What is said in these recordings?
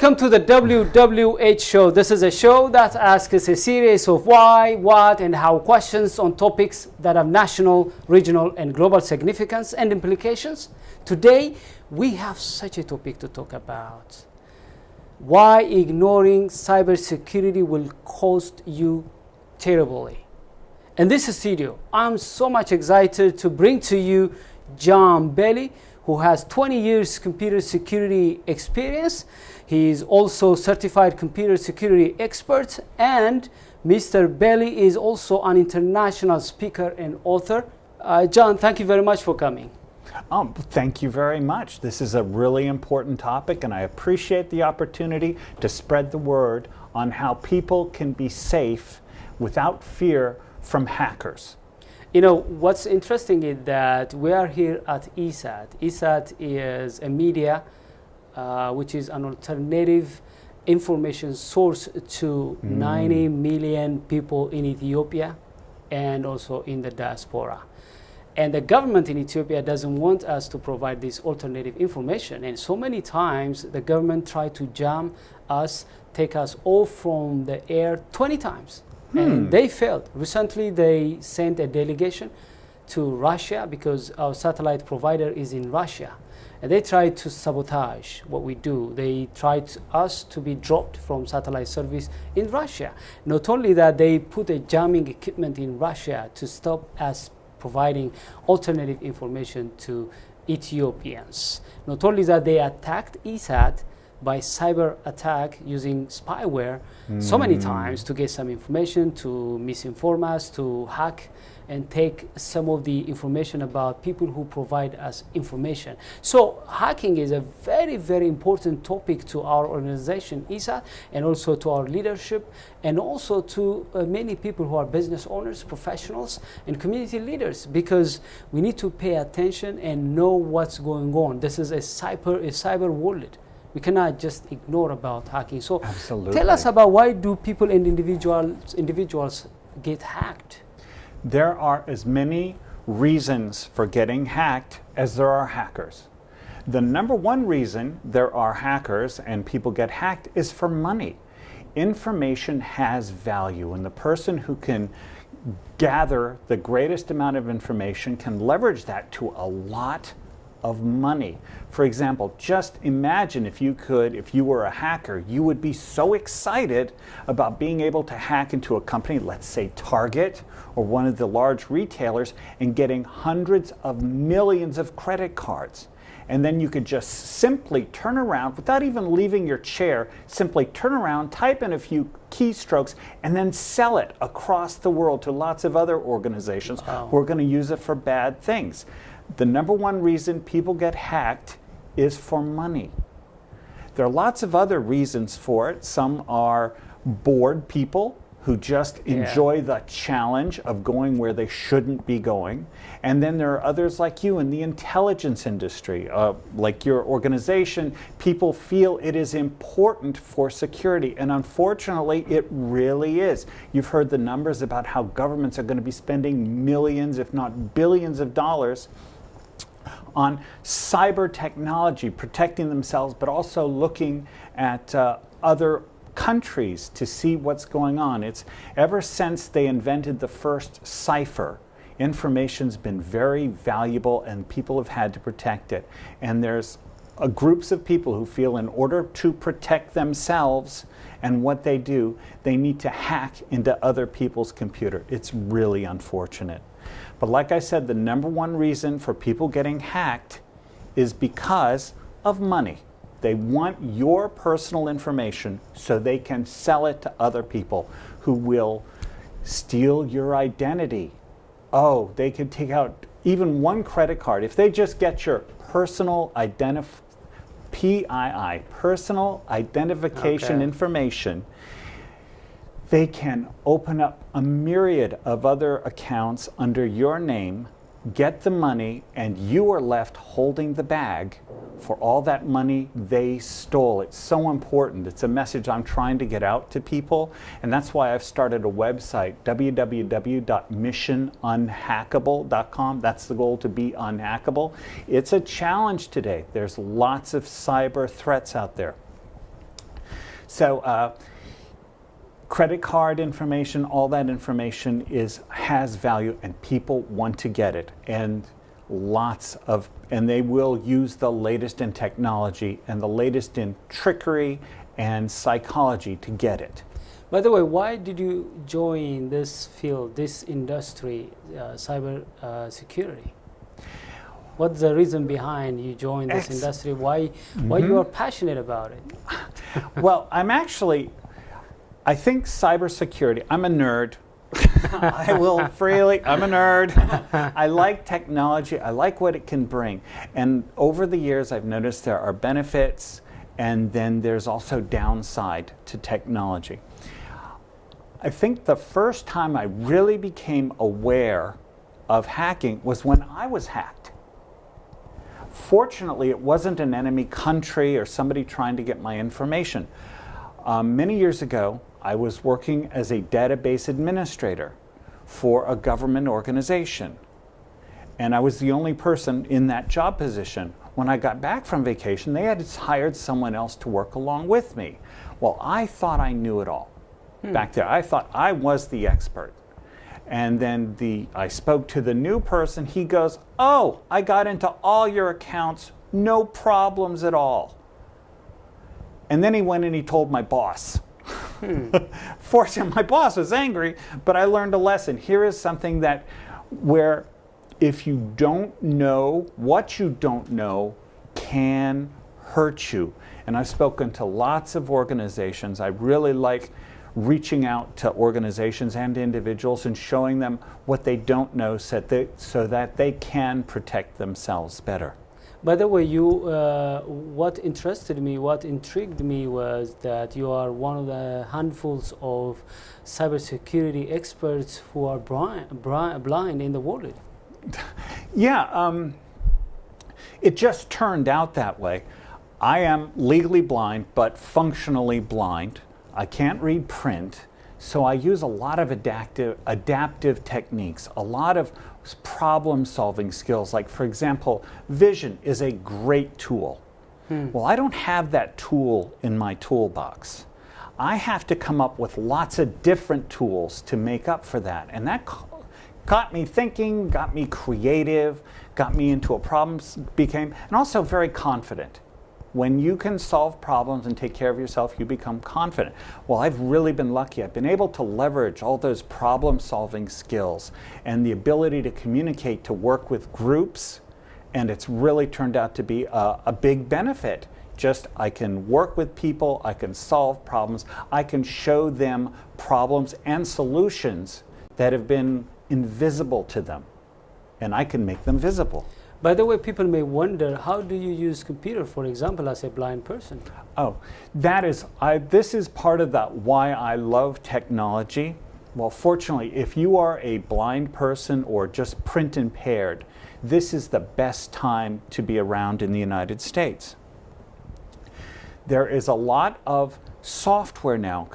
Welcome to the WWH show. This is a show that asks a series of why, what, and how questions on topics that have national, regional, and global significance and implications. Today, we have such a topic to talk about. Why ignoring cybersecurity will cost you terribly. In this studio, I'm so much excited to bring to you John Bailey, who has 20 years computer security experience. He is also certified computer security expert, and Mr. Bailey is also an international speaker and author. John, thank you very much for coming. Thank you very much. This is a really important topic, and I appreciate the opportunity to spread the word on how people can be safe without fear from hackers. You know, what's interesting is that we are here at ESAT. ESAT is a media which is an alternative information source to 90 million people in Ethiopia and also in the diaspora. And the government in Ethiopia doesn't want us to provide this alternative information. And so many times the government tried to jam us, take us off from the air 20 times. And they failed. Recently, they sent a delegation to Russia because our satellite provider is in Russia. And they tried to sabotage what we do. They tried us to be dropped from satellite service in Russia. Not only that, they put a jamming equipment in Russia to stop us providing alternative information to Ethiopians. Not only that, they attacked ESAT by cyber attack using spyware so many times to get some information, to misinform us, to hack and take some of the information about people who provide us information. So hacking is a very, very important topic to our organization, ESAT, and also to our leadership, and also to many people who are business owners, professionals, and community leaders, because we need to pay attention and know what's going on. This is a cyber world. We cannot just ignore about hacking. So Absolutely. Tell us about why do people and individuals get hacked? There are as many reasons for getting hacked as there are hackers. The number one reason there are hackers and people get hacked is for money. Information has value, and the person who can gather the greatest amount of information can leverage that to a lot of money. For example, just imagine if you were a hacker, you would be so excited about being able to hack into a company, let's say Target or one of the large retailers, and getting hundreds of millions of credit cards. And then you could just simply turn around, without even leaving your chair, simply turn around, type in a few keystrokes, and then sell it across the world to lots of other organizations who are going to use it for bad things. The number one reason people get hacked is for money. There are lots of other reasons for it. Some are bored people who just enjoy the challenge of going where they shouldn't be going. And then there are others like you in the intelligence industry, like your organization. People feel it is important for security, and unfortunately it really is. You've heard the numbers about how governments are going to be spending millions, if not billions of dollars on cyber technology, protecting themselves, but also looking at other countries to see what's going on. It's ever since they invented the first cipher, information's been very valuable and people have had to protect it. And there's groups of people who feel in order to protect themselves and what they do, they need to hack into other people's computer. It's really unfortunate. But like I said, the number one reason for people getting hacked is because of money. They want your personal information so they can sell it to other people who will steal your identity. Oh, they could take out even one credit card. If they just get your personal PII, personal identification information, they can open up a myriad of other accounts under your name, get the money, and you are left holding the bag for all that money they stole. It's so important. It's a message I'm trying to get out to people, and that's why I've started a website, www.missionunhackable.com. That's the goal, to be unhackable. It's a challenge today. There's lots of cyber threats out there. So credit card information, all that information has value, and people want to get it. And they will use the latest in technology and the latest in trickery and psychology to get it. By the way, why did you join this field, this industry, cyber security? What's the reason behind you joined this industry? Why you are passionate about it? Well, I think cybersecurity, I'm a nerd. I'm a nerd. I like technology. I like what it can bring. And over the years, I've noticed there are benefits, and then there's also downside to technology. I think the first time I really became aware of hacking was when I was hacked. Fortunately, it wasn't an enemy country or somebody trying to get my information. Many years ago, I was working as a database administrator for a government organization. And I was the only person in that job position. When I got back from vacation, they had hired someone else to work along with me. Well, I thought I knew it all. Back there, I thought I was the expert. And then I spoke to the new person. He goes, "Oh, I got into all your accounts, no problems at all." And then he went and he told my boss. Fortunately, my boss was angry, but I learned a lesson. Here is something where if you don't know, what you don't know can hurt you. And I've spoken to lots of organizations. I really like reaching out to organizations and individuals and showing them what they don't know so that they can protect themselves better. By the way, what interested me, what intrigued me was that you are one of the handfuls of cybersecurity experts who are blind in the world. Yeah, it just turned out that way. I am legally blind, but functionally blind. I can't read print, so I use a lot of adaptive techniques, a lot of problem-solving skills. Like, for example, vision is a great tool. Well, I don't have that tool in my toolbox. I have to come up with lots of different tools to make up for that. And that got me thinking, got me creative, got me into a problem, and also very confident. When you can solve problems and take care of yourself, you become confident. Well, I've really been lucky. I've been able to leverage all those problem-solving skills and the ability to communicate, to work with groups, and it's really turned out to be a big benefit. I can work with people, I can solve problems, I can show them problems and solutions that have been invisible to them, and I can make them visible. By the way, people may wonder, how do you use computer, for example, as a blind person? Oh, this is part of why I love technology. Well, fortunately, if you are a blind person or just print impaired, this is the best time to be around in the United States. There is a lot of software now,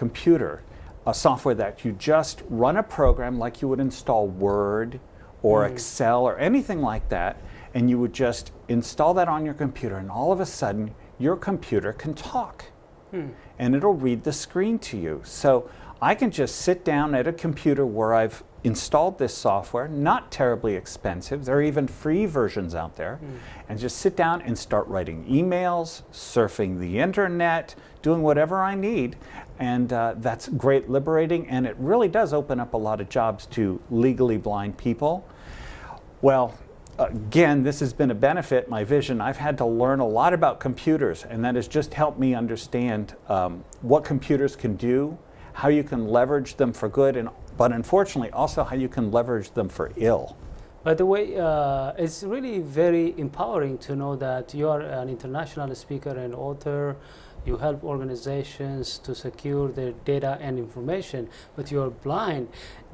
software that you just run a program like you would install Word or Excel or anything like that, and you would just install that on your computer, and all of a sudden your computer can talk and it'll read the screen to you. So I can just sit down at a computer where I've installed this software, not terribly expensive, there are even free versions out there, and just sit down and start writing emails, surfing the internet, doing whatever I need, and that's great, liberating, and it really does open up a lot of jobs to legally blind people. Well, again, this has been a benefit, my vision. I've had to learn a lot about computers, and that has just helped me understand what computers can do, how you can leverage them for good, but unfortunately also how you can leverage them for ill. By the way, it's really very empowering to know that you are an international speaker and author. You help organizations to secure their data and information, but you're blind.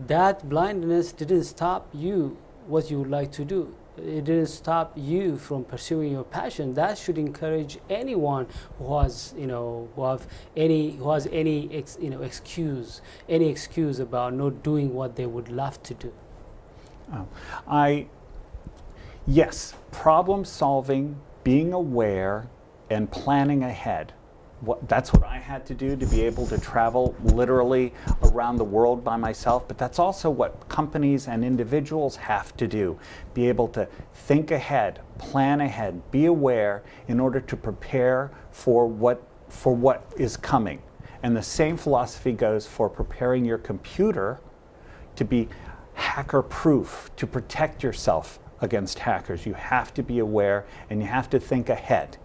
That blindness didn't stop you what you would like to do. It didn't stop you from pursuing your passion. That should encourage anyone who has, any excuse about not doing what they would love to do. Yes, problem solving, being aware, and planning ahead. that's what I had to do to be able to travel literally around the world by myself, but that's also what companies and individuals have to do. Be able to think ahead, plan ahead, be aware in order to prepare for what is coming. And the same philosophy goes for preparing your computer to be hacker-proof, to protect yourself against hackers. You have to be aware and you have to think ahead.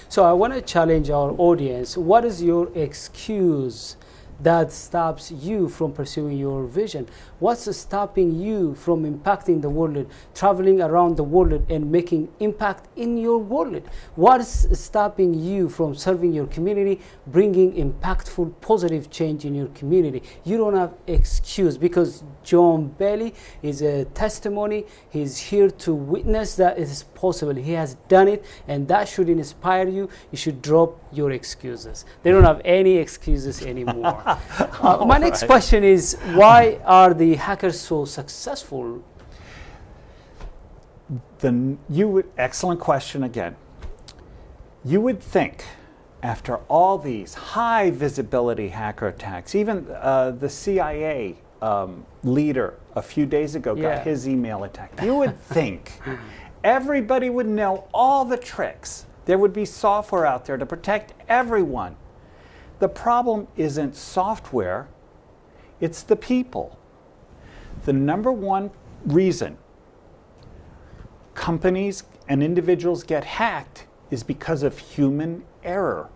So I want to challenge our audience. What is your excuse that stops you from pursuing your vision? What's stopping you from impacting the world, traveling around the world and making impact in your world? What's stopping you from serving your community, bringing impactful, positive change in your community? You don't have excuse, because John Bailey is a testimony. He's here to witness that it is possible. He has done it, and that should inspire you. You should drop your excuses. They don't have any excuses anymore. My next question is, why are the hackers so successful? Excellent question again. You would think, after all these high visibility hacker attacks, even the CIA leader a few days ago got his email attacked. You would think everybody would know all the tricks. There would be software out there to protect everyone. The problem isn't software, it's the people. The number one reason companies and individuals get hacked is because of human error.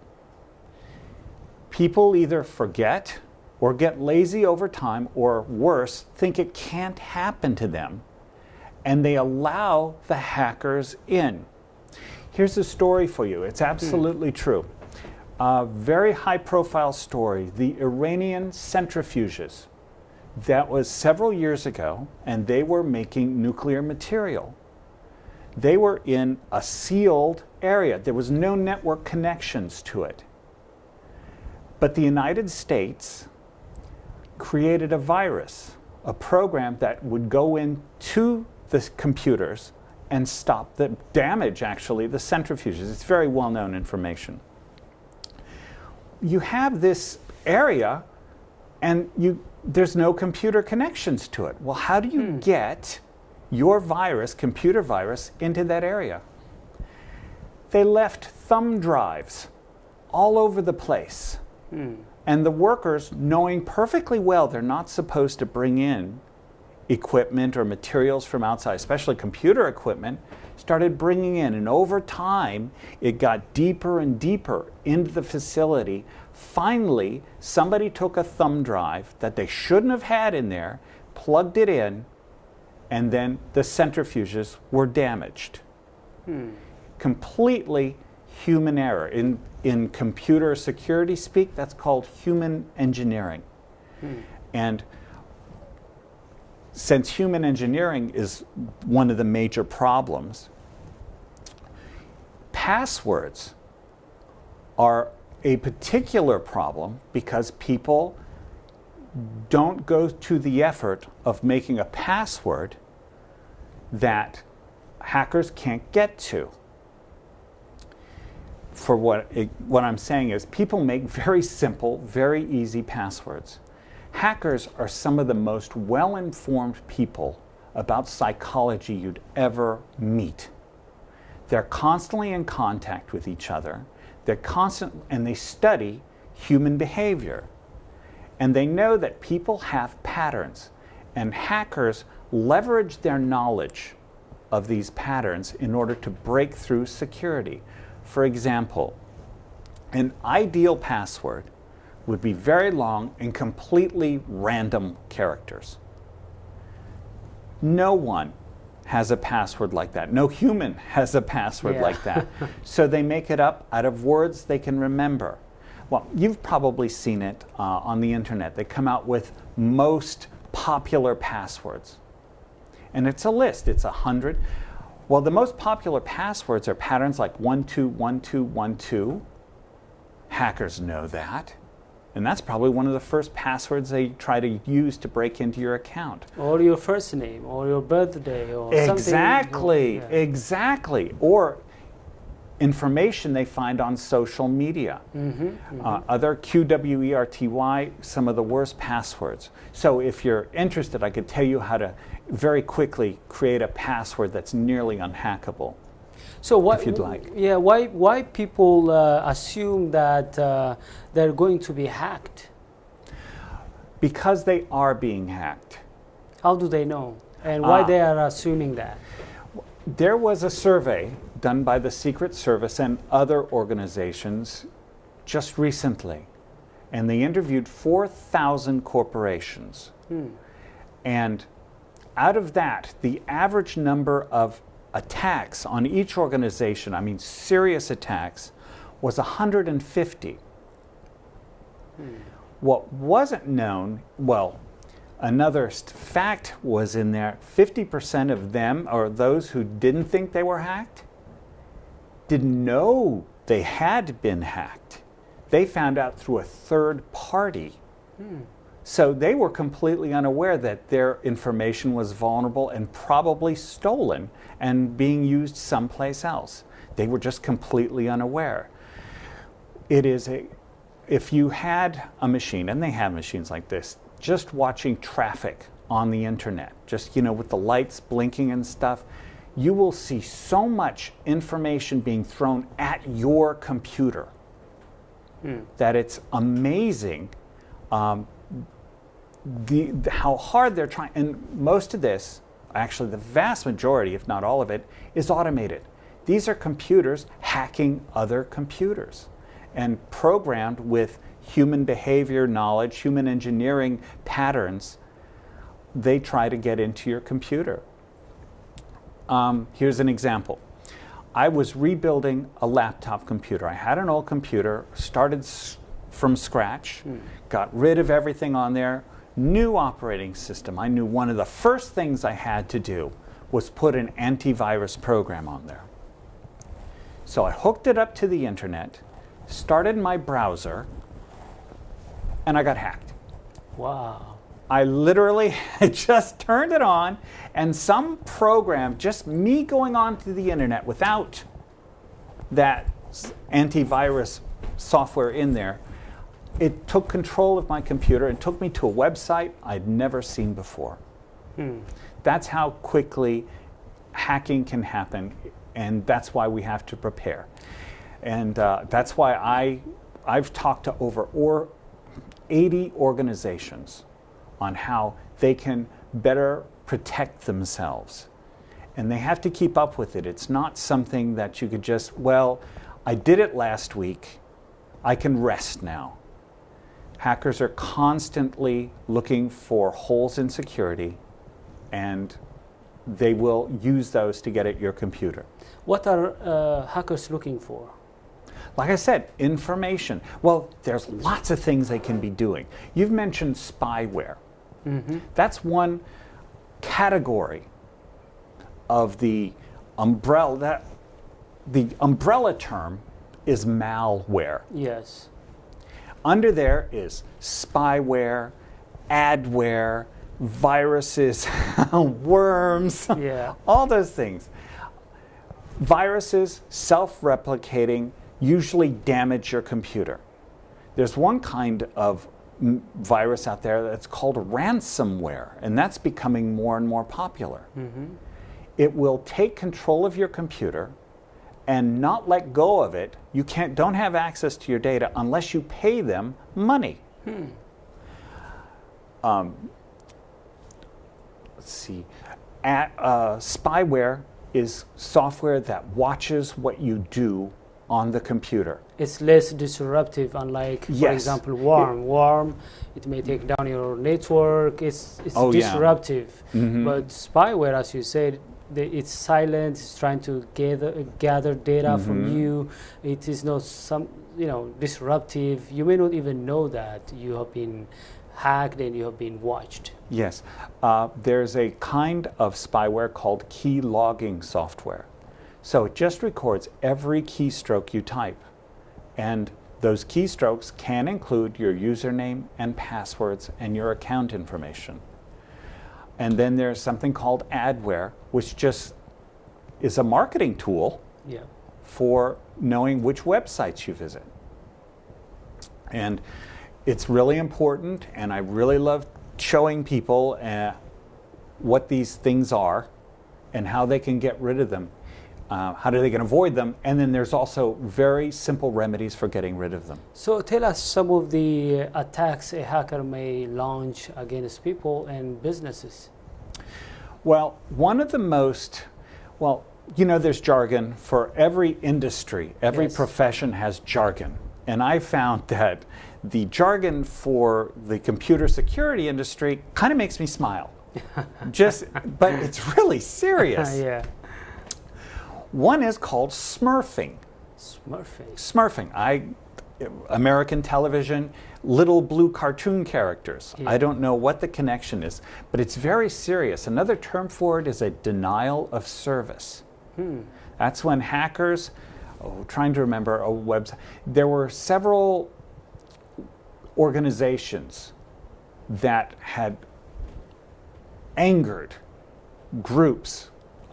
People either forget or get lazy over time, or worse, think it can't happen to them, and they allow the hackers in. Here's a story for you. It's absolutely true. A very high-profile story, the Iranian centrifuges. That was several years ago, and they were making nuclear material. They were in a sealed area. There was no network connections to it. But the United States created a virus, a program that would go into the computers and stop the damage, actually, the centrifuges. It's very well-known information. You have this area and there's no computer connections to it. Well, how do you get your virus, computer virus, into that area? They left thumb drives all over the place. And the workers, knowing perfectly well they're not supposed to bring in equipment or materials from outside, especially computer equipment, started bringing in. And over time, it got deeper and deeper into the facility. Finally, somebody took a thumb drive that they shouldn't have had in there, plugged it in, and then the centrifuges were damaged. Completely human error. In computer security speak, that's called human engineering. And since human engineering is one of the major problems, passwords are a particular problem because people don't go to the effort of making a password that hackers can't get to. For what I'm saying is, people make very simple, very easy passwords. Hackers are some of the most well-informed people about psychology you'd ever meet. They're constantly in contact with each other. And they study human behavior. And they know that people have patterns. And hackers leverage their knowledge of these patterns in order to break through security. For example, an ideal password would be very long and completely random characters. No one has a password like that. No human has a password like that. So they make it up out of words they can remember. Well, you've probably seen it on the internet. They come out with most popular passwords. And it's a list. It's 100. Well, the most popular passwords are patterns like 121212. Hackers know that. And that's probably one of the first passwords they try to use to break into your account. Or your first name, or your birthday, or exactly, something. Exactly. Or information they find on social media. Other QWERTY, some of the worst passwords. So if you're interested, I could tell you how to very quickly create a password that's nearly unhackable. So what, if you'd like. Yeah, why people assume that they're going to be hacked? Because they are being hacked. How do they know? And why they are assuming that? There was a survey done by the Secret Service and other organizations just recently, and they interviewed 4,000 corporations. And out of that, the average number of attacks on each organization, I mean serious attacks, was 150. What wasn't known, well, another fact was in there, 50% of them, or those who didn't think they were hacked, didn't know they had been hacked. They found out through a third party. So they were completely unaware that their information was vulnerable and probably stolen and being used someplace else. They were just completely unaware. If you had a machine, and they have machines like this, just watching traffic on the internet, just, with the lights blinking and stuff, you will see so much information being thrown at your computer that it's amazing how hard they're trying. And most of this, actually the vast majority, if not all of it, is automated. These are computers hacking other computers and programmed with human behavior knowledge, human engineering patterns. They try to get into your computer. Here's an example. I was rebuilding a laptop computer. I had an old computer, started from scratch, got rid of everything on there, new operating system. I knew one of the first things I had to do was put an antivirus program on there. So I hooked it up to the internet, started my browser, and I got hacked. Wow. I literally just turned it on, and some program, just me going onto the internet without that antivirus software in there, it took control of my computer and took me to a website I'd never seen before. That's how quickly hacking can happen, and that's why we have to prepare. And that's why I've talked to over 80 organizations on how they can better protect themselves. And they have to keep up with it. It's not something that you could just, well, I did it last week, I can rest now. Hackers are constantly looking for holes in security, and they will use those to get at your computer. What are hackers looking for? Like I said, information. Well, there's lots of things they can be doing. You've mentioned spyware. That's one category of the umbrella. The umbrella term is malware. Yes. Under there is spyware, adware, viruses, worms, all those things. Viruses, self-replicating, usually damage your computer. There's one kind of virus out there that's called ransomware, and that's becoming more and more popular. It will take control of your computer and not let go of it. You don't have access to your data unless you pay them money. Let's see. Spyware is software that watches what you do on the computer. It's less disruptive, unlike, for example, worm. It may take down your network. It's disruptive. But spyware, as you said, it's silent. It's trying to gather data from you. It is not disruptive. You may not even know that you have been hacked and you have been watched. Yes. There's a kind of spyware called key logging software. So it just records every keystroke you type. And those keystrokes can include your username and passwords and your account information. And then there's something called adware, which just is a marketing tool for knowing which websites you visit. And it's really important, and I really love showing people what these things are and how they can get rid of them, how they can avoid them, and then there's also very simple remedies for getting rid of them. So tell us some of the attacks a hacker may launch against people and businesses. Well, one of the most, there's jargon for every industry. Every profession has jargon. And I found that the jargon for the computer security industry kind of makes me smile. But it's really serious. Yeah. One is called smurfing. Smurfing. American television, little blue cartoon characters. Yeah. I don't know what the connection is, but it's very serious. Another term for it is a denial of service. That's when hackers, trying to remember a website, there were several organizations that had angered groups,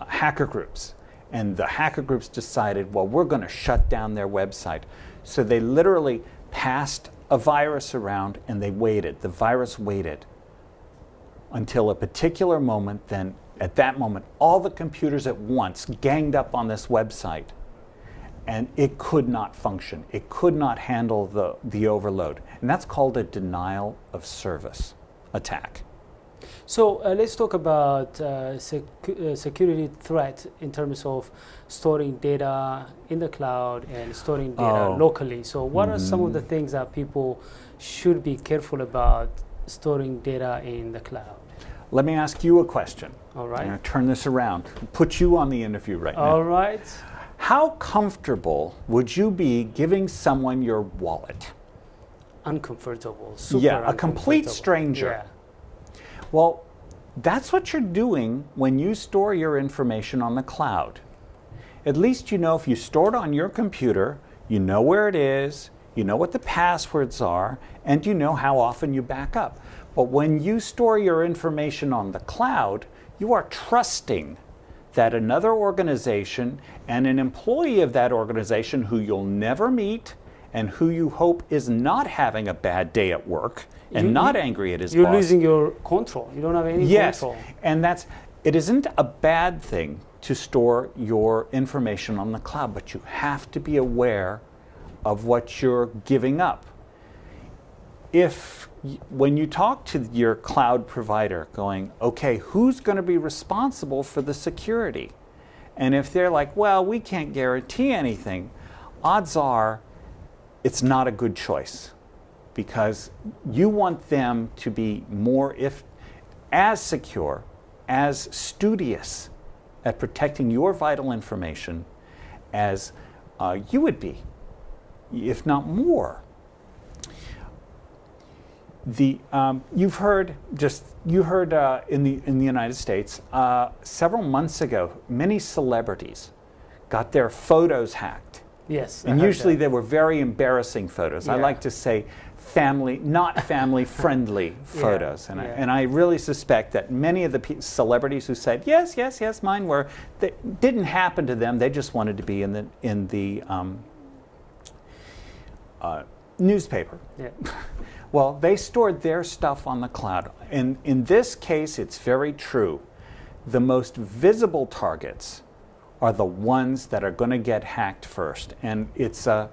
hacker groups, and the hacker groups decided, well, we're going to shut down their website. So they literally passed a virus around and they waited. The virus waited until a particular moment. Then at that moment, all the computers at once ganged up on this website and it could not function. It could not handle the overload. And that's called a denial of service attack. So let's talk about security threat in terms of storing data in the cloud and storing data locally. So what are some of the things that people should be careful about storing data in the cloud? Let me ask you a question. All right. I'm going to turn this around, put you on the interview right now. All right. How comfortable would you be giving someone your wallet? Uncomfortable. Super Yeah, a complete stranger. Yeah. Well, that's what you're doing when you store your information on the cloud. At least you know if you store it on your computer, you know where it is, you know what the passwords are, and you know how often you back up. But when you store your information on the cloud, you are trusting that another organization and an employee of that organization who you'll never meet and who you hope is not having a bad day at work and not angry at his boss. You're losing your control. You don't have any control. Yes, and it isn't a bad thing to store your information on the cloud, but you have to be aware of what you're giving up. When you talk to your cloud provider going, okay, who's going to be responsible for the security? And if they're like, well, we can't guarantee anything, odds are it's not a good choice, because you want them to be as secure, as studious at protecting your vital information as you would be, if not more. You heard in the United States several months ago, many celebrities got their photos hacked. Yes, and usually they were very embarrassing photos. Yeah. I like to say not family friendly photos, and I really suspect that many of the celebrities who said yes, mine were, that didn't happen to them. They just wanted to be in the newspaper. Yeah. Well, they stored their stuff on the cloud. And in this case, it's very true. The most visible targets are the ones that are going to get hacked first. And it's a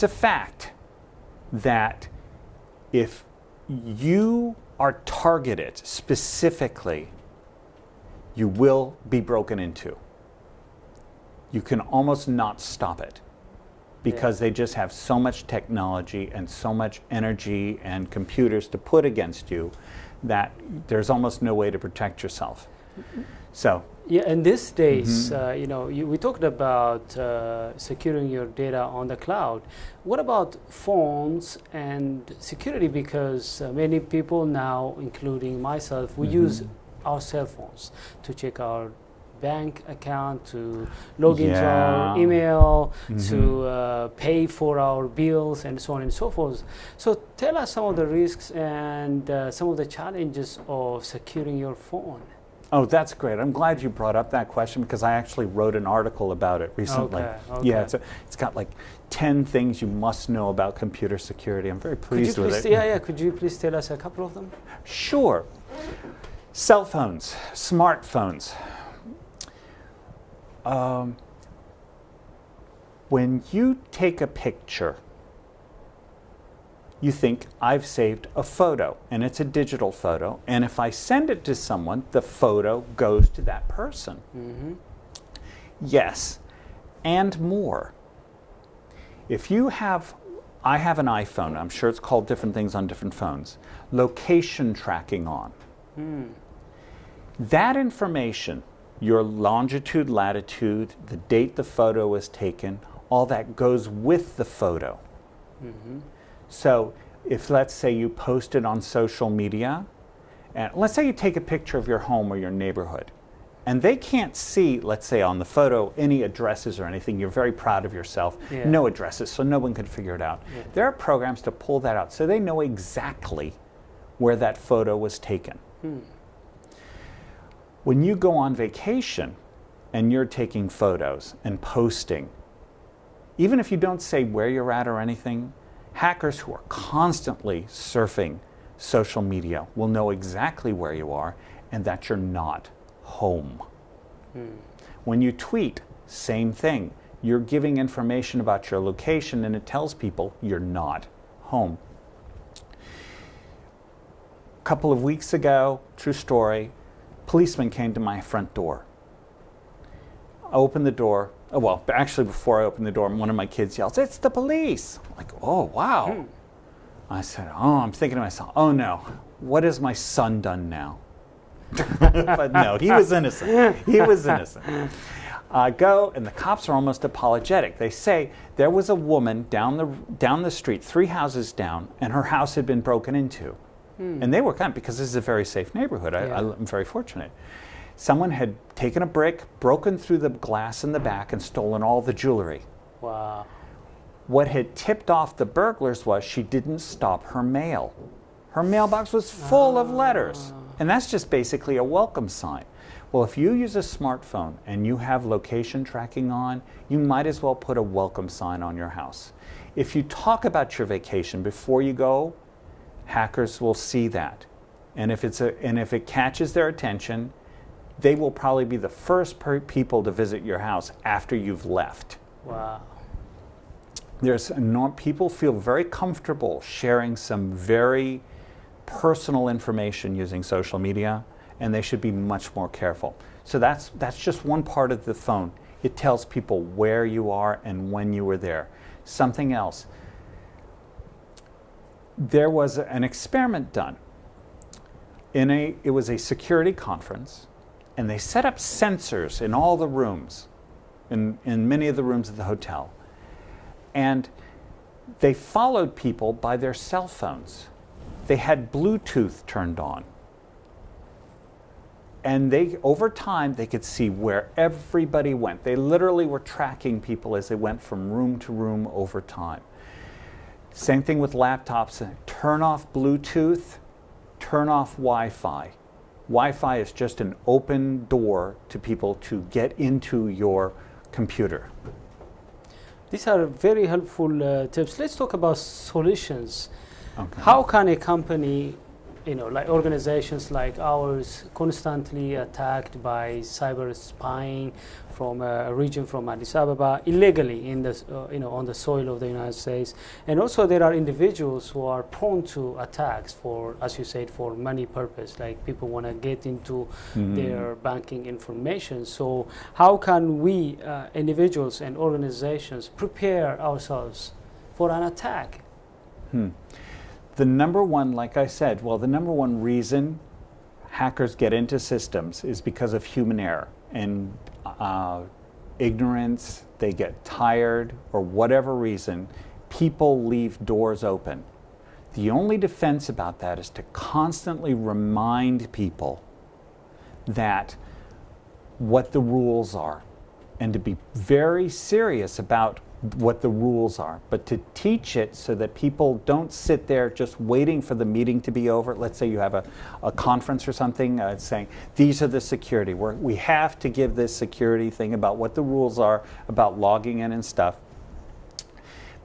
fact that if you are targeted specifically, you will be broken into. You can almost not stop it, because they just have so much technology and so much energy and computers to put against you that there's almost no way to protect yourself. So in these days, we talked about securing your data on the cloud. What about phones and security? Because many people now, including myself, we use our cell phones to check our bank account, to log into our email, to pay for our bills, and so on and so forth. So tell us some of the risks and some of the challenges of securing your phone. Oh, that's great. I'm glad you brought up that question because I actually wrote an article about it recently. Okay. Yeah, it's got like 10 things you must know about computer security. I'm very pleased with it. Yeah. Could you please tell us a couple of them? Sure. Cell phones, smartphones. When you take a picture, you think, I've saved a photo, and it's a digital photo, and if I send it to someone, the photo goes to that person. Mm-hmm. Yes, and more. If you have, I have an iPhone, I'm sure it's called different things on different phones, location tracking on. That information, your longitude, latitude, the date the photo was taken, all that goes with the photo. Mm-hmm. So if, let's say, you post it on social media, and let's say you take a picture of your home or your neighborhood, and they can't see, let's say on the photo, any addresses or anything. You're very proud of yourself. Yeah. No addresses, so no one can figure it out. Yeah. There are programs to pull that out so they know exactly where that photo was taken. When you go on vacation and you're taking photos and posting, even if you don't say where you're at or anything, hackers who are constantly surfing social media will know exactly where you are and that you're not home. When you tweet, same thing. You're giving information about your location and it tells people you're not home. A couple of weeks ago, true story, policeman came to my front door. I opened the door. Oh, well, actually, before I opened the door, one of my kids yells, "It's the police!" I'm like, oh, wow. I said, I'm thinking to myself, oh no, what has my son done now? But no, he was innocent. He was innocent. Go, and the cops are almost apologetic. They say there was a woman down the street, 3 houses down, and her house had been broken into. And they were kind of, because this is a very safe neighborhood. I'm very fortunate. Someone had taken a brick, broken through the glass in the back, and stolen all the jewelry. Wow. What had tipped off the burglars was she didn't stop her mail. Her mailbox was full of letters. And that's just basically a welcome sign. Well, if you use a smartphone and you have location tracking on, you might as well put a welcome sign on your house. If you talk about your vacation before you go, hackers will see that. And if it catches their attention, they will probably be the first people to visit your house after you've left. Wow. People feel very comfortable sharing some very personal information using social media, and they should be much more careful. So that's just one part of the phone. It tells people where you are and when you were there. Something else. There was an experiment done. It was a security conference, and they set up sensors in all the rooms, in many of the rooms of the hotel. And they followed people by their cell phones. They had Bluetooth turned on. And over time, they could see where everybody went. They literally were tracking people as they went from room to room over time. Same thing with laptops. Turn off Bluetooth, turn off Wi-Fi. Wi-Fi is just an open door to people to get into your computer. These are very helpful tips. Let's talk about solutions. Okay. How can a company, like organizations like ours, constantly attacked by cyber spying from a region from Addis Ababa illegally in the, on the soil of the United States, and also there are individuals who are prone to attacks for, as you said, for money purpose, like people want to get into their banking information. So how can we, individuals and organizations, prepare ourselves for an attack? The number one, like I said, the number one reason hackers get into systems is because of human error and ignorance. They get tired, or whatever reason, people leave doors open. The only defense about that is to constantly remind people that what the rules are, and to be very serious about what the rules are, but to teach it so that people don't sit there just waiting for the meeting to be over. Let's say you have a conference or something saying, these are the security. We have to give this security thing about what the rules are about logging in and stuff.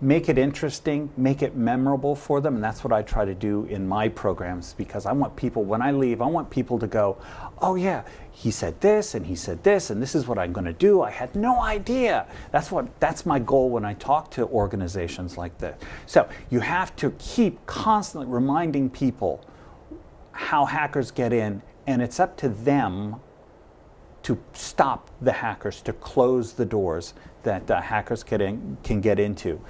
Make it interesting, make it memorable for them, and that's what I try to do in my programs, because I want people, when I leave, I want people to go, oh yeah, he said this, and he said this, and this is what I'm going to do. I had no idea. That's my goal when I talk to organizations like this. So you have to keep constantly reminding people how hackers get in, and it's up to them to stop the hackers, to close the doors that hackers can get into.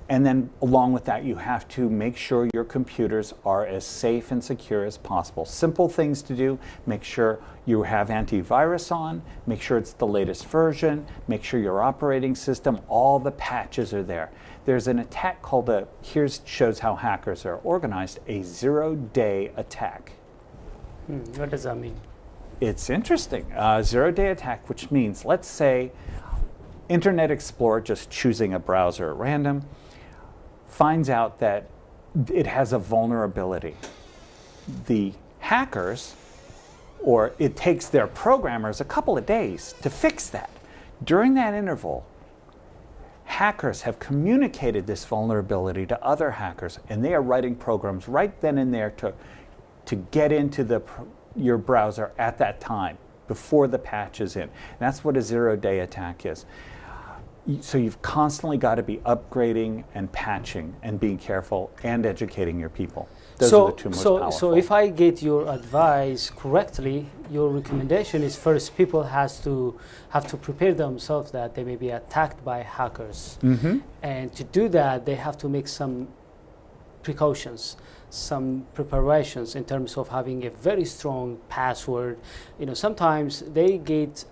And then along with that, you have to make sure your computers are as safe and secure as possible. Simple things to do: make sure you have antivirus on, make sure it's the latest version, make sure your operating system, all the patches are there. There's an attack called here shows how hackers are organized, a zero-day attack. What does that mean? It's interesting. Zero-day attack, which means, let's say, Internet Explorer, just choosing a browser at random, finds out that it has a vulnerability. The hackers, or it takes their programmers a couple of days to fix that. During that interval, hackers have communicated this vulnerability to other hackers, and they are writing programs right then and there to get into your browser at that time before the patch is in. And that's what a zero-day attack is. So you've constantly got to be upgrading and patching and being careful and educating your people. Those are the two most powerful. So if I get your advice correctly, your recommendation is first people have to prepare themselves that they may be attacked by hackers. Mm-hmm. And to do that, they have to make some precautions, some preparations in terms of having a very strong password. Sometimes they get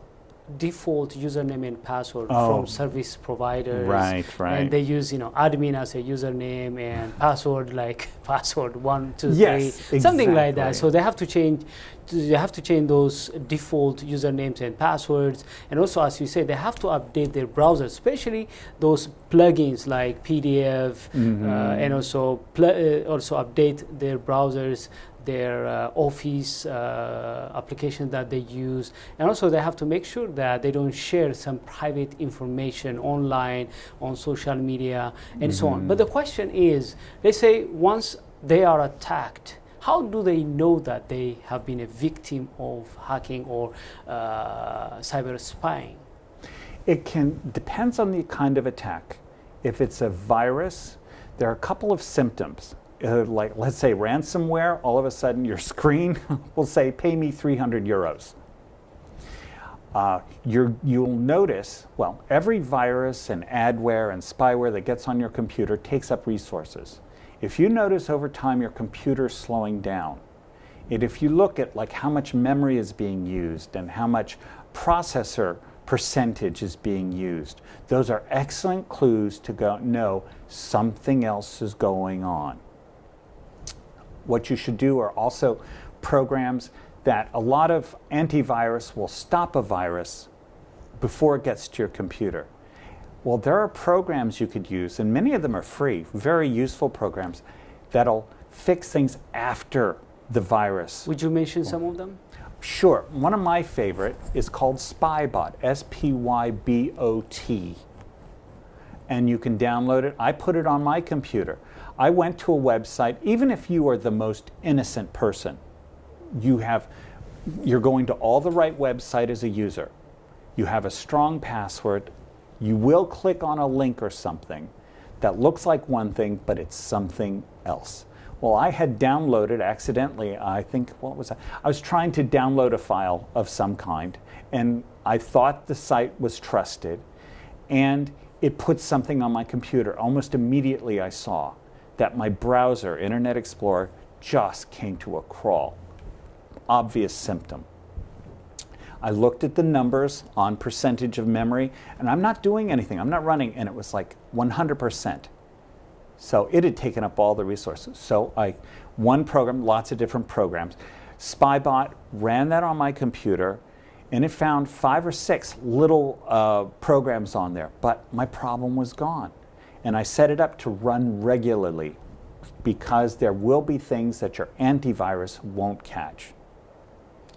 default username and password from service providers, right, and they use admin as a username and password like password 1 2 yes, 3 something exactly. like that. So they have to change those default usernames and passwords, and also, as you say, they have to update their browser, especially those plugins like PDF, and also update their browsers, their Office application that they use, and also they have to make sure that they don't share some private information online, on social media, and so on. But the question is, let's say once they are attacked, how do they know that they have been a victim of hacking or cyber spying? It depends on the kind of attack. If it's a virus, there are a couple of symptoms. Like, let's say ransomware, all of a sudden your screen will say, pay me 300 euros. You'll notice, well, every virus and adware and spyware that gets on your computer takes up resources. If you notice over time your computer's slowing down, and if you look at like how much memory is being used and how much processor percentage is being used, those are excellent clues to know something else is going on. What you should do are also programs that a lot of antivirus will stop a virus before it gets to your computer. Well, there are programs you could use, and many of them are free, very useful programs, that'll fix things after the virus. Would you mention some of them? Sure. One of my favorite is called Spybot, Spybot. And you can download it. I put it on my computer. I went to a website. Even if you are the most innocent person, you're going to all the right website as a user. You have a strong password. You will click on a link or something that looks like one thing, but it's something else. Well, I had downloaded accidentally, I think, what was that? I was trying to download a file of some kind, and I thought the site was trusted, and it put something on my computer. Almost immediately I saw that my browser, Internet Explorer, just came to a crawl. Obvious symptom. I looked at the numbers on percentage of memory, and I'm not doing anything. I'm not running, and it was like 100%. So it had taken up all the resources. So one program, lots of different programs. Spybot ran that on my computer. and it found 5 or 6 little programs on there, but my problem was gone. And I set it up to run regularly because there will be things that your antivirus won't catch.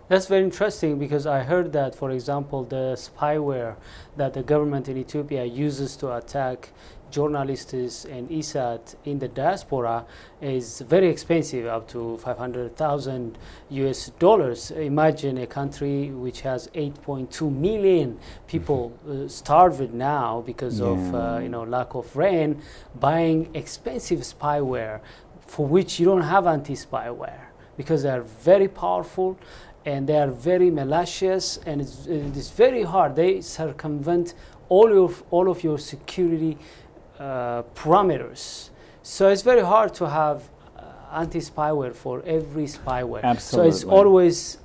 That's very interesting, because I heard that, for example, the spyware that the government in Ethiopia uses to attack journalists and ISAT in the diaspora is very expensive, up to 500,000 US dollars. Imagine a country which has 8.2 million people starved now because of lack of rain, buying expensive spyware for which you don't have anti-spyware, because they are very powerful and they are very malicious, and it's very hard. They circumvent all of your security parameters. So it's very hard to have anti-spyware for every spyware. Absolutely. So it's always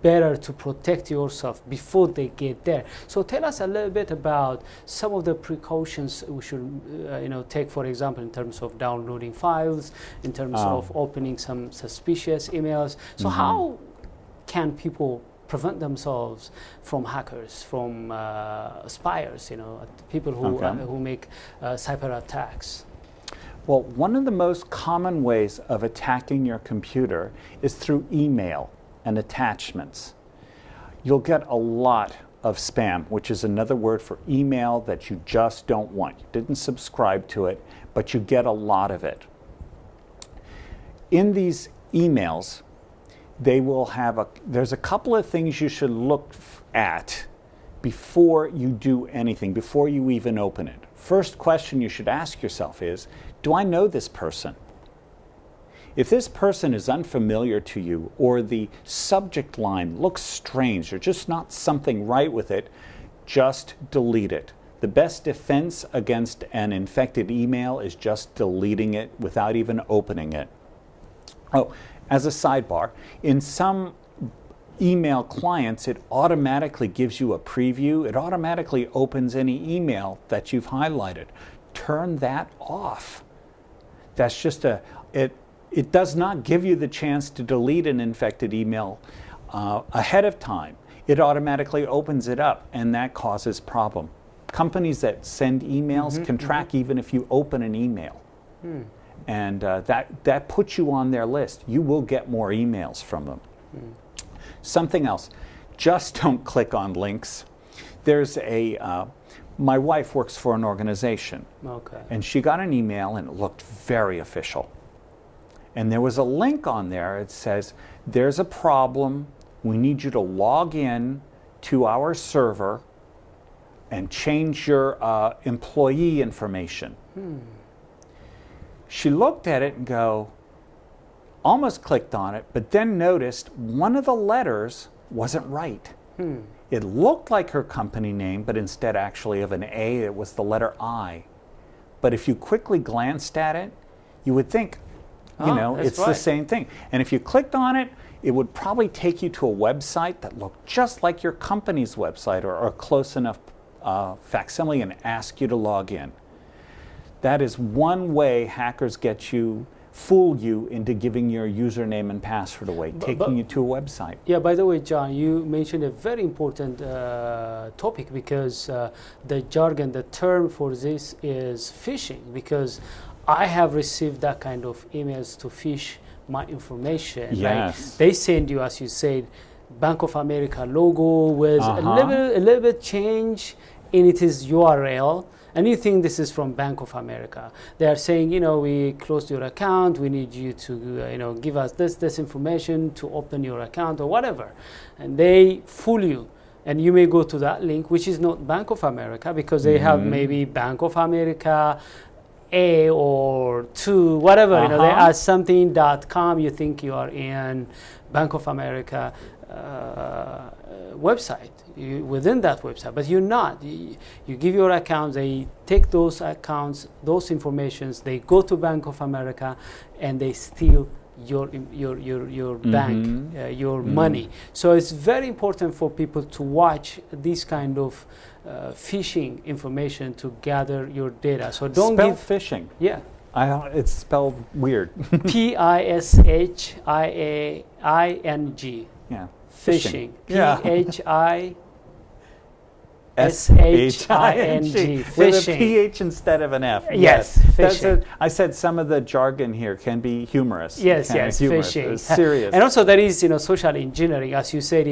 better to protect yourself before they get there. So tell us a little bit about some of the precautions we should take, for example, in terms of downloading files, in terms of opening some suspicious emails. So how can people prevent themselves from hackers, from spies, people who make cyber attacks? Well, one of the most common ways of attacking your computer is through email and attachments. You'll get a lot of spam, which is another word for email that you just don't want. You didn't subscribe to it, but you get a lot of it. In these emails, they will have there's a couple of things you should look at before you do anything, before you even open it. First question you should ask yourself is, do I know this person? If this person is unfamiliar to you, or the subject line looks strange, or just not something right with it, just delete it. The best defense against an infected email is just deleting it without even opening it. Oh, as a sidebar, in some email clients, it automatically gives you a preview. It automatically opens any email that you've highlighted. Turn that off. That's just it does not give you the chance to delete an infected email ahead of time. It automatically opens it up, and that causes problem. Companies that send emails can track even if you open an email. And that puts you on their list. You will get more emails from them. Something else, just don't click on links. There's my wife works for an organization. Okay. And she got an email and it looked very official. And there was a link on there. It says, there's a problem. We need you to log in to our server and change your employee information. She looked at it and almost clicked on it, but then noticed one of the letters wasn't right. It looked like her company name, but instead actually of an A, it was the letter I. But if you quickly glanced at it, you would think, it's the same thing. And if you clicked on it, it would probably take you to a website that looked just like your company's website, or close enough facsimile, and ask you to log in. That is one way hackers fool you into giving your username and password away, taking you to a website. Yeah, by the way, John, you mentioned a very important topic, because the jargon, the term for this is phishing, because I have received that kind of emails to phish my information. Yes. Like, they send you, as you said, Bank of America logo with a little bit change in its URL. And you think this is from Bank of America. They are saying, we closed your account. We need you to, give us this information to open your account or whatever. And they fool you. And you may go to that link, which is not Bank of America, because they have maybe Bank of America A or 2, whatever. They add something.com. You think you are in Bank of America website, within that website, but you're not. You give your account, they take those accounts, those informations, they go to Bank of America, and they steal your bank, your money. So it's very important for people to watch this kind of phishing information to gather your data. So don't Spell give phishing. Yeah. It's spelled weird. PISHIAING. Yeah. Phishing. Yeah. Phishing. Phishing. With a Phishing. PH instead of an F. Yes, phishing. I said some of the jargon here can be humorous. Yes, Kind of yes, humorous. phishing. It's serious. And also there is, social engineering, as you said,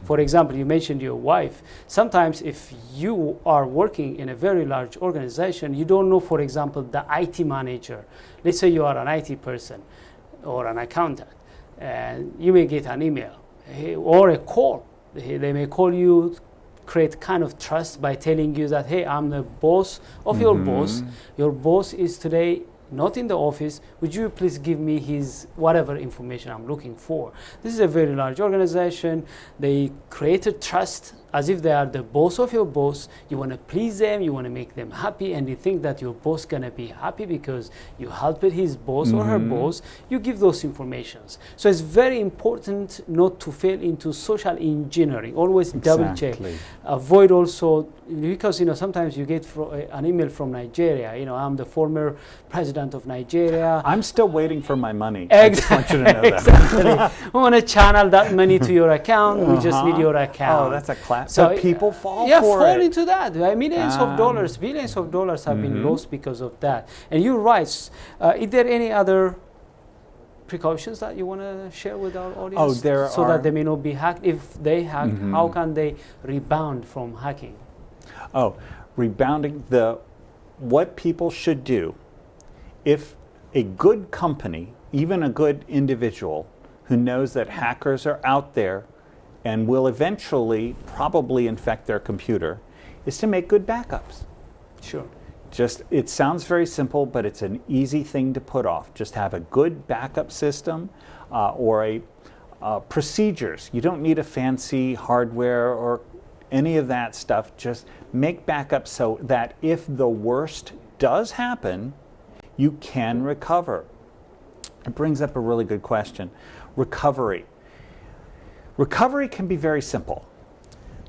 for example, you mentioned your wife. Sometimes if you are working in a very large organization, you don't know, for example, the IT manager. Let's say you are an IT person or an accountant, and you may get an email or a call. They may call you, create kind of trust by telling you that, hey, I'm the boss of your boss. Your boss is today not in the office. Would you please give me his whatever information I'm looking for? This is a very large organization. They created trust as if they are the boss of your boss. You want to please them, you want to make them happy, and you think that your boss going to be happy because you helped his boss or her boss. You give those informations. So it's very important not to fail into social engineering. Always double check. Avoid also, because sometimes you get an email from Nigeria. I'm the former president of Nigeria. I'm still waiting for my money. Exactly. I just want you to know that. Exactly. We want to channel that money to your account. We just need your account. Oh, that's a class. So but people fall for for fall it. into that. Millions of dollars, billions of dollars have been lost because of that. And you're right. Is there any other precautions that you want to share with our audience? Oh, there so are. that they may not be hacked. If they hack, how can they rebound from hacking? Oh, rebounding. What people should do, if a good company, even a good individual who knows that hackers are out there and will eventually probably infect their computer, is to make good backups. Sure. It sounds very simple, but it's an easy thing to put off. Just have a good backup system or procedures. You don't need a fancy hardware or any of that stuff. Just make backups so that if the worst does happen, you can recover. It brings up a really good question. Recovery. Recovery can be very simple.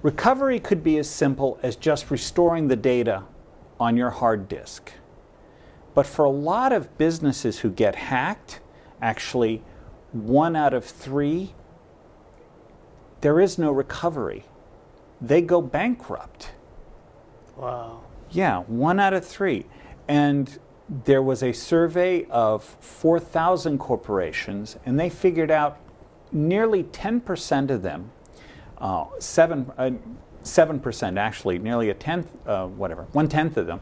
Recovery could be as simple as just restoring the data on your hard disk. But for a lot of businesses who get hacked, actually 1 out of 3, there is no recovery. They go bankrupt. Wow. Yeah, 1 out of 3. And there was a survey of 4,000 corporations, and they figured out nearly 10% of them, 7% actually, nearly 1/10 of them.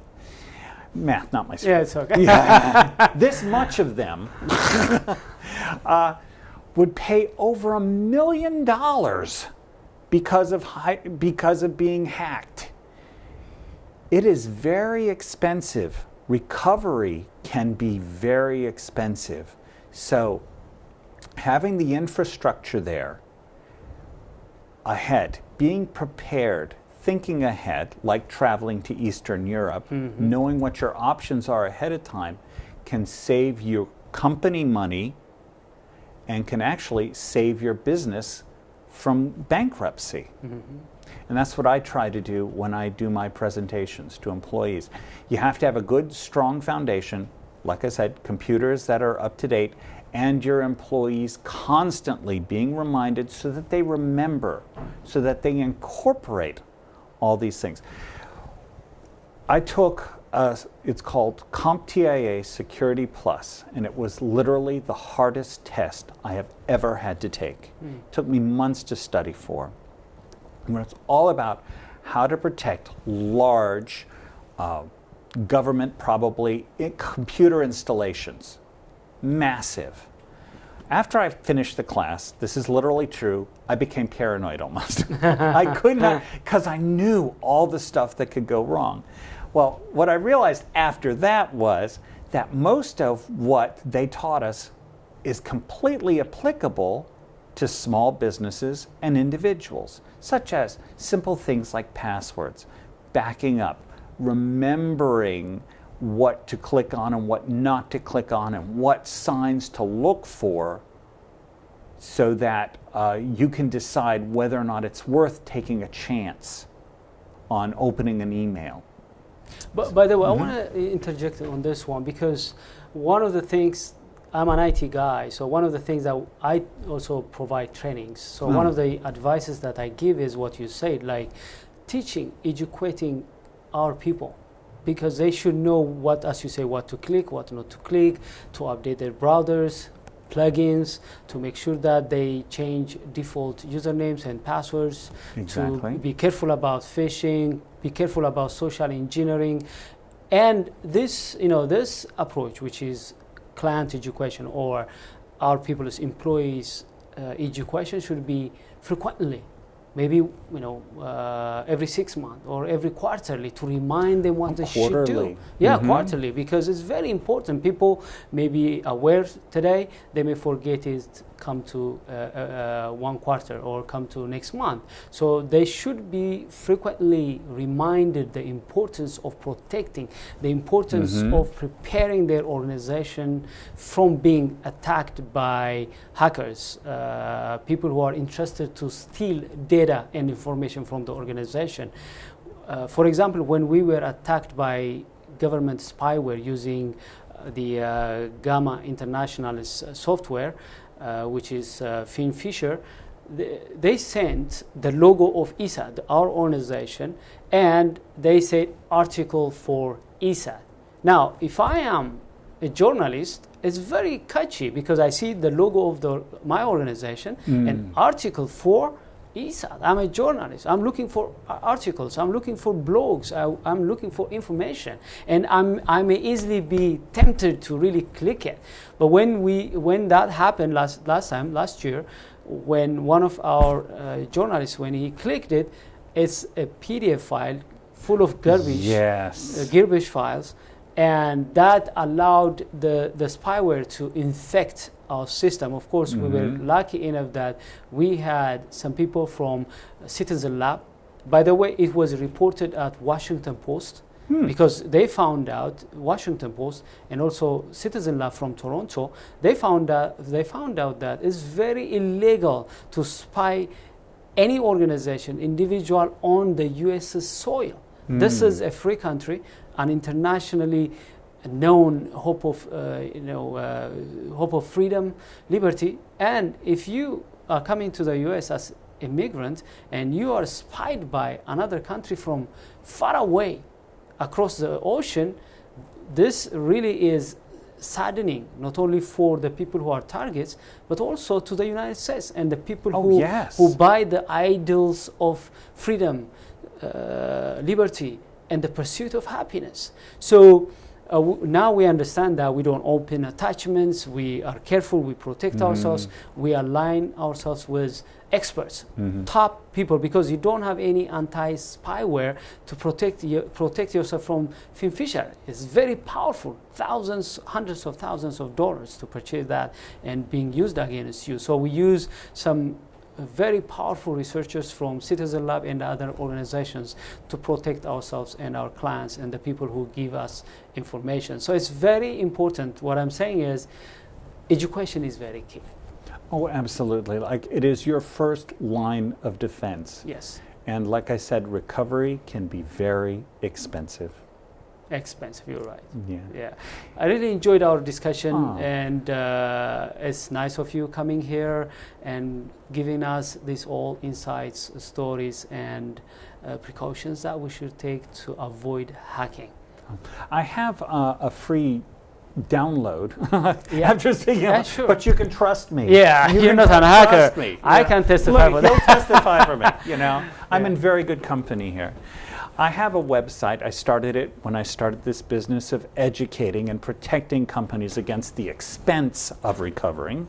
Math, not my strength. Yeah, it's okay. Yeah. This much of them would pay over $1 million because of being hacked. It is very expensive. Recovery can be very expensive. So having the infrastructure there ahead, being prepared, thinking ahead, like traveling to Eastern Europe, knowing what your options are ahead of time, can save your company money and can actually save your business from bankruptcy. And that's what I try to do when I do my presentations to employees. You have to have a good, strong foundation, like I said, computers that are up to date, and your employees constantly being reminded so that they remember, so that they incorporate all these things. I took, it's called CompTIA Security Plus, and it was literally the hardest test I have ever had to take. It took me months to study for. And it's all about how to protect large government, probably, computer installations. Massive. After I finished the class, this is literally true, I became paranoid almost. I could not, because I knew all the stuff that could go wrong. Well, what I realized after that was that most of what they taught us is completely applicable to small businesses and individuals, such as simple things like passwords, backing up, remembering what to click on and what not to click on, and what signs to look for, so that you can decide whether or not it's worth taking a chance on opening an email. But by the way, I want to interject on this one, because one of the things I'm an IT guy, so one of the things that I also provide trainings. So one of the advices that I give is what you said, like teaching, educating our people, because they should know what, as you say, what to click, what not to click, to update their browsers, plugins, to make sure that they change default usernames and passwords, to be careful about phishing, be careful about social engineering. And this, this approach, which is client education or our people's employees education, should be frequently, maybe every 6 months or every quarterly, to remind them what they should do. Yeah, quarterly, because it's very important. People may be aware today, they may forget it come to 1 quarter or come to next month. So they should be frequently reminded the importance of protecting, the importance of preparing their organization from being attacked by hackers, people who are interested to steal data and information from the organization. For example, when we were attacked by government spyware using the Gamma International's software, which is Finn Fisher, they sent the logo of ESAT, our organization, and they said article for ESAT. Now, if I am a journalist, it's very catchy because I see the logo of my organization and article for ESAT. I'm a journalist. I'm looking for articles. I'm looking for blogs. I'm looking for information, and I may easily be tempted to really click it. But when that happened last year, when one of our journalists, when he clicked it, it's a PDF file full of garbage, garbage files, and that allowed the spyware to infect our system. Of course, we were lucky enough that we had some people from Citizen Lab. By the way, it was reported at Washington Post because they found out, Washington Post and also Citizen Lab from Toronto, they found out that it's very illegal to spy any organization, individual on the U.S.'s soil. This is a free country, an internationally known hope of freedom, liberty. And if you are coming to the U.S. as immigrant and you are spied by another country from far away across the ocean, this really is saddening, not only for the people who are targets, but also to the United States and the people who buy the idols of freedom, liberty, and the pursuit of happiness. So now we understand that we don't open attachments, we are careful, we protect ourselves, we align ourselves with experts, top people, because you don't have any anti-spyware to protect yourself from Finn Fisher. It's very powerful, hundreds of thousands of dollars to purchase that and being used against you. So we use some very powerful researchers from Citizen Lab and other organizations to protect ourselves and our clients and the people who give us information. So it's very important. What I'm saying is education is very key. Oh, absolutely. Like, it is your first line of defense. Yes. And like I said, recovery can be very expensive. Expensive, you're right. Yeah. I really enjoyed our discussion, and it's nice of you coming here and giving us these all insights, stories, and precautions that we should take to avoid hacking. I have a free download after speaking, sure. But you can trust me. Yeah, you're not a hacker. Me. I can testify for that. He'll testify for me. I'm in very good company here. I have a website. I started it when I started this business of educating and protecting companies against the expense of recovering.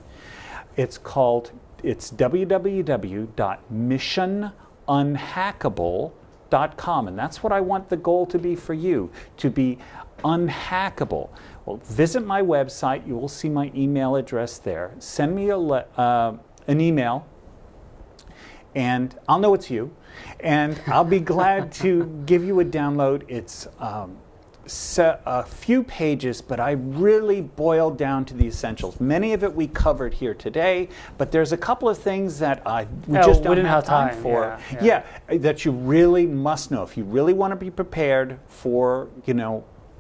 It's www.missionunhackable.com, and that's what I want the goal to be for you, to be unhackable. Well, visit my website. You will see my email address there. Send me an email, and I'll know it's you. And I'll be glad to give you a download. It's a few pages, but I really boiled down to the essentials. Many of it we covered here today, but there's a couple of things that we just don't have time for. That you really must know. If you really want to be prepared for,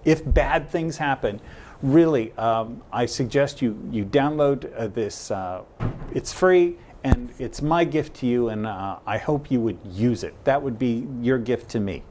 if bad things happen, really, I suggest you download this. It's free, and it's my gift to you, and I hope you would use it. That would be your gift to me.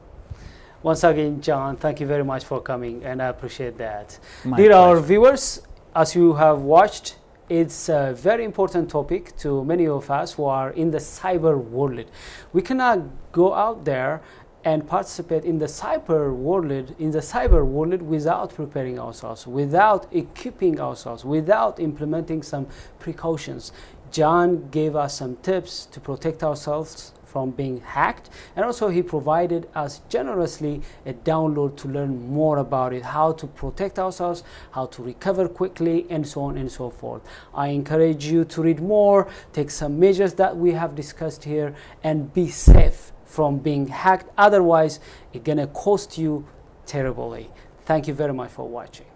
Once again, John, thank you very much for coming, and I appreciate that. My Dear our pleasure. viewers, as you have watched, it's a very important topic to many of us who are in the cyber world. We cannot go out there and participate in the cyber world without preparing ourselves, without equipping ourselves, without implementing some precautions. John gave us some tips to protect ourselves from being hacked, and also he provided us generously a download to learn more about it, how to protect ourselves, how to recover quickly, and so on and so forth. I encourage you to read more, take some measures that we have discussed here, and be safe from being hacked. Otherwise, it's gonna cost you terribly. Thank you very much for watching.